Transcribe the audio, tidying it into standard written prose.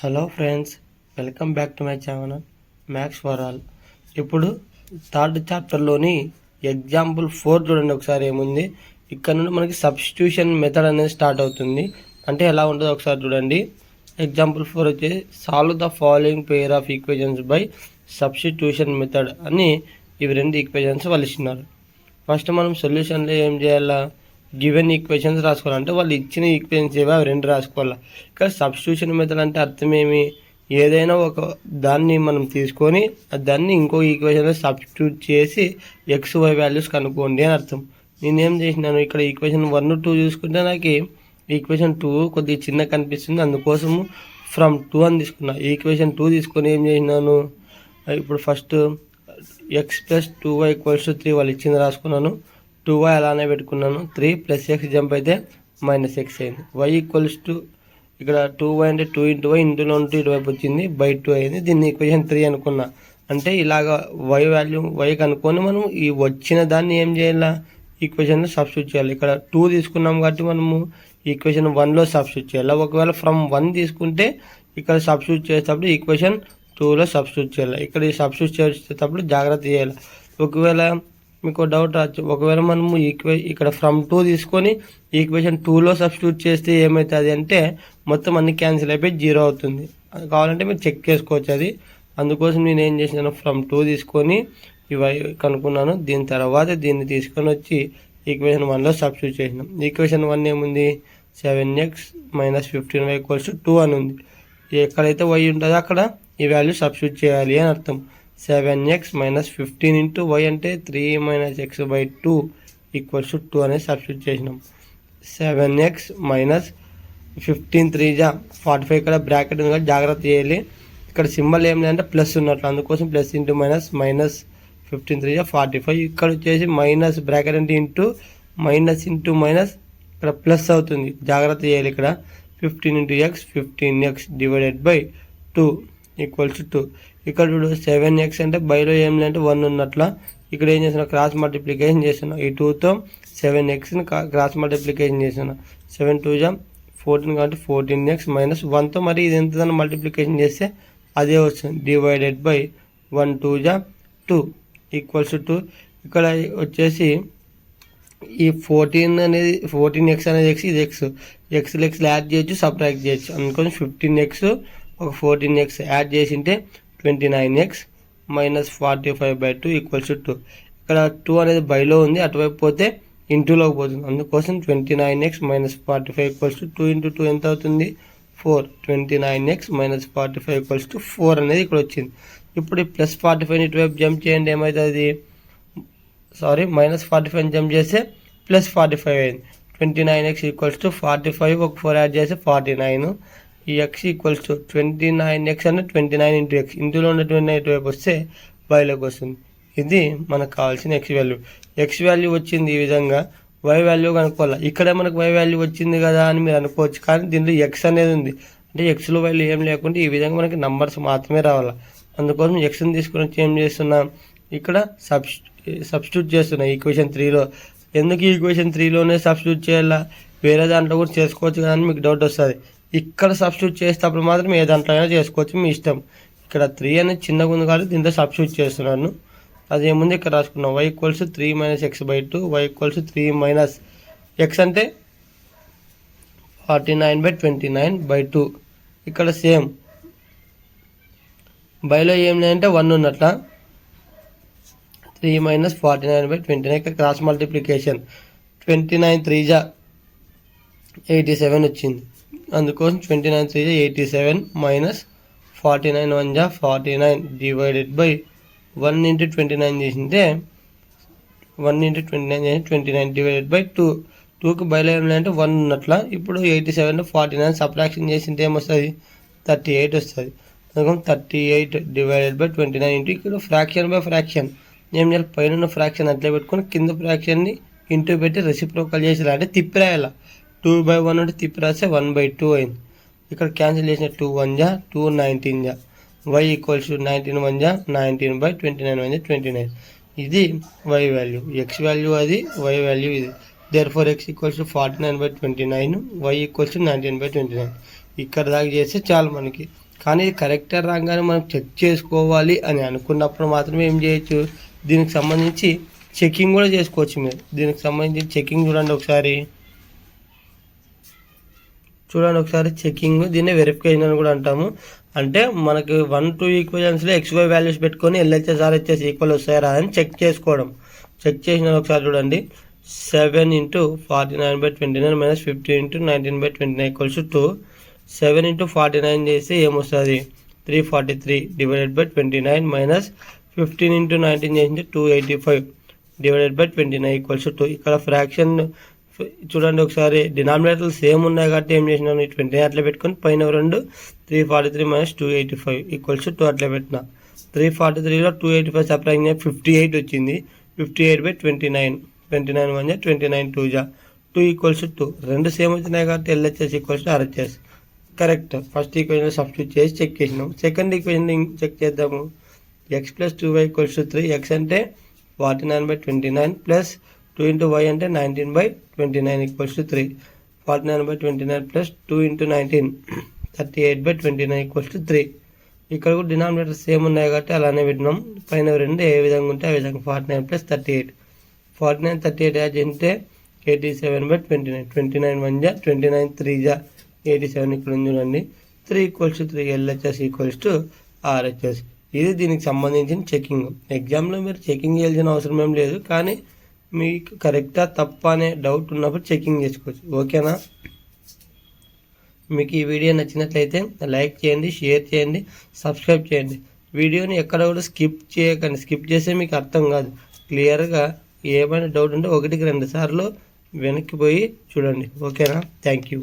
Hello friends, welcome back to my channel maths for all. ఇప్పుడు third చాప్టర్లోని example 4 చూడండి ఒకసారి ఏముంది. ఇక్కడ నుండి మనకి సబ్స్టిట్యూషన్ మెథడ్ అనేది స్టార్ట్ అవుతుంది. అంటే ఎలా ఉంటుందో ఒకసారి చూడండి. ఎగ్జాంపుల్ 4 వచ్చేసి solve the following pair of equations by substitution method అని ఇవి రెండు ఈక్వేషన్స్ వాళ్ళు ఇస్తున్నారు. ఫస్ట్ మనం సొల్యూషన్లో ఏం చేయాలా, గివెన్ ఈక్వేషన్స్ రాసుకోవాలి. అంటే వాళ్ళు ఇచ్చిన ఈక్వేషన్స్ ఏవో అవి రెండు రాసుకోవాలి. ఇక్కడ సబ్స్టిట్యూషన్ మెథడ్ అంటే అర్థమేమి, ఏదైనా ఒక దాన్ని మనం తీసుకొని దాన్ని ఇంకో ఈక్వేషన్లో సబ్స్టిట్యూట్ చేసి ఎక్స్ వై వాల్యూస్ కనుక్కోండి అని అర్థం. నేనేం చేసినాను, ఇక్కడ ఈక్వేషన్ 1, 2 చూసుకుంటే నాకు ఈక్వేషన్ 2 కొద్దిగా చిన్న కనిపిస్తుంది, అందుకోసము ఫ్రమ్ 2 అని తీసుకున్నా. ఈక్వేషన్ 2 తీసుకొని ఏం చేసినాను, ఇప్పుడు ఫస్ట్ ఎక్స్ ప్లస్ 2y = 3 వాళ్ళు ఇచ్చింది రాసుకున్నాను. 2y అలానే పెట్టుకున్నాను. 3 + x జంప్ అయితే -x అయింది. y = ఇక్కడ 2y అంటే 2 × y, ఇందులో ఉంటూ ఇటువైపు వచ్చింది /2 అయింది. దీన్ని ఈక్వేషన్ 3 అనుకున్నా. అంటే ఇలాగా y వాల్యూ y కనుక్కొని మనం ఈ వచ్చిన దాన్ని ఏం చేయాలా, ఈక్వేషన్లో సబ్స్టిట్యూట్ చేయాలి. ఇక్కడ 2 తీసుకున్నాం కాబట్టి మనము ఈక్వేషన్ 1లో సబ్స్టిట్యూట్ చేయాలి. ఒకవేళ ఫ్రమ్ 1 తీసుకుంటే ఇక్కడ సబ్స్టిట్యూట్ చేసేటప్పుడు ఈక్వేషన్ 2లో సబ్స్టిట్యూట్ చేయాలి. ఇక్కడ ఈ సబ్స్టిట్యూట్ చేసేటప్పుడు జాగ్రత్త చేయాలి. ఒకవేళ మీకు డౌట్ రావచ్చు, ఒకవేళ మనము ఇక్కడ ఫ్రమ్ 2 తీసుకొని ఈక్వేషన్ 2లో సబ్స్టిట్యూట్ చేస్తే ఏమవుతుంది అంటే మొత్తం అన్ని క్యాన్సిల్ అయిపోయి 0 అవుతుంది. కావాలంటే మీరు చెక్ చేసుకోవచ్చు అది. అందుకోసం నేను ఏం చేసినాను, ఫ్రమ్ 2 తీసుకొని ఇవి కనుక్కున్నాను. దీని తర్వాత దీన్ని తీసుకొని వచ్చి ఈక్వేషన్ 1లో సబ్స్టిట్యూట్ చేసినాం. ఈక్వేషన్ 1 ఏముంది, 7x - 15y = 2 అని ఉంది. ఎక్కడైతే y ఉంటుందో అక్కడ ఈ వాల్యూ సబ్స్టిట్యూట్ చేయాలి అని అర్థం. 7x - 15 × y అంటే 3 - x/2 = 2 అనేది సబ్స్టిట్యూట్ చేసినాం. 7x - 15 3 45, ఇక్కడ బ్రాకెట్ ఉంది కాబట్టి జాగ్రత్త చేయాలి. ఇక్కడ సింబల్ ఏం లేదంటే ప్లస్ ఉన్నట్లు, అందుకోసం ప్లస్ ఇంటూ మైనస్ -15 3 45. ఇక్కడ వచ్చేసి మైనస్ బ్రాకెట్ అంటే ఇంటూ మైనస్ ఇంటూ మైనస్ ఇక్కడ ప్లస్ అవుతుంది, జాగ్రత్త చేయాలి. ఇక్కడ 15 × x 15x / 2 = 2. ఇక్కడ చూడు 7x అంటే బైలో ఏం లేదంటే 1 ఉన్నట్ల. ఇక్కడ ఏం చేస్తున్నా, క్రాస్ మల్టిప్లికేషన్ చేస్తున్నా. ఈ 2తో 7xని క్రాస్ మల్టిప్లికేషన్ చేస్తున్నా. 7 2 14 కాబట్టి 14x - 1తో మరి ఇది ఎంతదని మల్టిప్లికేషన్ చేస్తే అదే వస్తుంది. / 1 2 2 = 2. ఇక్కడ వచ్చేసి ఈ 14x అనేది x, ఇది x యాడ్ చేయొచ్చు, సబ్ట్రాక్ట్ చేయొచ్చు. అందుకని 15x ఒక 14x యాడ్ చేసింటే 29x - 45/2 = 2. ఇక్కడ 2 అనేది బైలో ఉంది, అటువైపు పోతే ఇంటూలోకి పోతుంది. అందుకోసం 29x - 45 = 2 × 2 ఎంత అవుతుంది, 4. 29x - 45 = 4 అనేది ఇక్కడ వచ్చింది. ఇప్పుడు ఈ +45 ఇటువైపు జంప్ చేయండి, ఏమవుతుంది, -45 జంప్ చేస్తే +45 అయింది. 29x = 45, ఒక 4 యాడ్ చేస్తే 49. ఈ x = 29x అంటే 29 × x, ఇందులో ఉన్న 29 ఇటువైపు వస్తే బైలోకి వస్తుంది. ఇది మనకు కావాల్సిన x వాల్యూ. x వాల్యూ వచ్చింది ఈ విధంగా. y వాల్యూ కనుక్కోవాలి. ఇక్కడ మనకు y వాల్యూ వచ్చింది కదా అని మీరు అనుకోవచ్చు, కానీ దీంట్లో x అనేది ఉంది. అంటే xలో వాల్యూ ఏం లేకుండా ఈ విధంగా మనకి నంబర్స్ మాత్రమే రావాలి. అందుకోసం xని తీసుకుని వచ్చి ఏం చేస్తున్నాం, ఇక్కడ సబ్స్టిట్యూట్ చేస్తున్నాం ఈక్వేషన్ 3లో. ఎందుకు ఈక్వేషన్ 3లోనే సబ్స్టిట్యూట్ చేయాలా, వేరే దాంట్లో కూడా చేసుకోవచ్చు కదా అని మీకు డౌట్ వస్తుంది. ఇక్కడ సబ్స్టిట్యూట్ చేసేటప్పుడు మాత్రం ఏ దాంట్లో అయినా చేసుకోవచ్చు, మీ ఇష్టం. ఇక్కడ 3 అనేది చిన్నగా ఉంది కాబట్టి దీంట్లో సబ్స్టిట్యూట్ చేస్తున్నాను. అదేముంది ఇక్కడ రాసుకున్నాం, y = 3 - x/2, y = 3 - x అంటే 49/29/2. ఇక్కడ సేమ్ బైలో ఏం లేదంటే 1 ఉన్నట్ల, 3 - 49/29. ఇక్కడ క్రాస్ మల్టిప్లికేషన్ 29 3 87 వచ్చింది. అందుకోసం 29 3 87 - 49 1 49 / 1 × 29 చేసింటే 1 × 29 చేసి 29 / 2. 2కి బయలు ఏం లేదంటే 1 ఉన్నట్ల. ఇప్పుడు 87 49 సబ్ట్రాక్షన్ చేసింటే ఏమొస్తుంది, 38 వస్తుంది. అందుకని 38 / 29 ఇక్కడ ఫ్రాక్షన్ బై ఫ్రాక్షన్ ఏం చేయాలి, పైన ఫ్రాక్షన్ అట్లే పెట్టుకొని కింద ఫ్రాక్షన్ని ఇంటూ పెట్టి రెసిప్రోకల్ చేసి అంటే తిప్పి రాయాలి. 2/1 అంటే తిప్పి రాస్తే 1/2 అయింది. ఇక్కడ క్యాన్సిల్ చేసిన 2 1 2 19 y = 19 1 19/29 1 29. ఇది y వాల్యూ, x వాల్యూ అది, y వాల్యూ ఇది. therefore x = 49/29, y = 19/29. ఇక్కడ దాకా చేస్తే చాలు మనకి. కానీ ఇది కరెక్టే రాగానే మనం చెక్ చేసుకోవాలి అని అనుకున్నప్పుడు మాత్రమే ఏం చేయొచ్చు, దీనికి సంబంధించి చెకింగ్ కూడా చేసుకోవచ్చు. మీరు దీనికి సంబంధించి చెకింగ్ చూడండి ఒకసారి, చెకింగ్, దీన్నే వెరిఫికేషన్ అని కూడా అంటాము. అంటే మనకి 1-2 ఈక్వేషన్స్లో XY వాల్యూస్ పెట్టుకొని LHS RHS ఈక్వల్ వస్తాయా అని చెక్ చేసుకోవడం. చెక్ చేసిన ఒకసారి చూడండి, 7 × 49/29 - 15 × 19/29 = 2. 7 × 49 చేస్తే ఏమొస్తుంది, 343 /29 - 15 × 19 చేస్తే 285 /29 = 2. ఇక్కడ ఫ్రాక్షన్ చూడండి ఒకసారి, డినామినేటర్లు సేమ్ ఉన్నాయి కాబట్టి ఏం చేసినాను, 20 అట్లా పెట్టుకొని పైన 2 343 - 285 = 2 అట్లా పెట్టిన. 343లో 285 సప్లైంగ్ 58 వచ్చింది. 58/29, 29 1 29 2 2 = 2. రెండు సేమ్ వచ్చినాయి కాబట్టి LHS = RHS correct. First equation substitute చేసి చెక్ చేసినాం. సెకండ్ ఈక్వేషన్ చెక్ చేద్దాము. x + 2y = 3. x అంటే 49/29 ప్లస్ 2 × y అంటే 19/29 = 3. 49/29 ప్లస్ 2 × 19 38/29 = 3. ఇక్కడ కూడా డినామినేటర్ సేమ్ ఉన్నాయి కాబట్టి అలానే పెట్టినాం. పైన 2 ఏ విధంగా ఉంటే ఆ విధంగా 49 + 38. 49 38 యాడ్ చేస్తే 87/29. 29 1 29 3 87 ఇక్కడ ఉంది చూడండి. 3 = 3. LHS = RHS. ఇది దీనికి సంబంధించిన చెకింగ్. ఎగ్జామ్లో మీరు చెకింగ్ చేయాల్సిన అవసరం ఏం లేదు, కానీ మీకు కరెక్టా తప్ప అనే డౌట్ ఉన్నప్పుడు చెకింగ్ చేసుకోవచ్చు. ఓకేనా? మీకు ఈ వీడియో నచ్చినట్లయితే లైక్ చేయండి, షేర్ చేయండి, సబ్స్క్రైబ్ చేయండి. వీడియోని ఎక్కడ కూడా స్కిప్ చేయకండి. స్కిప్ చేస్తే మీకు అర్థం కాదు. క్లియర్గా ఏమైనా డౌట్ ఉంటే 1-2 సార్లు వెనక్కి పోయి చూడండి. ఓకేనా? Thank you.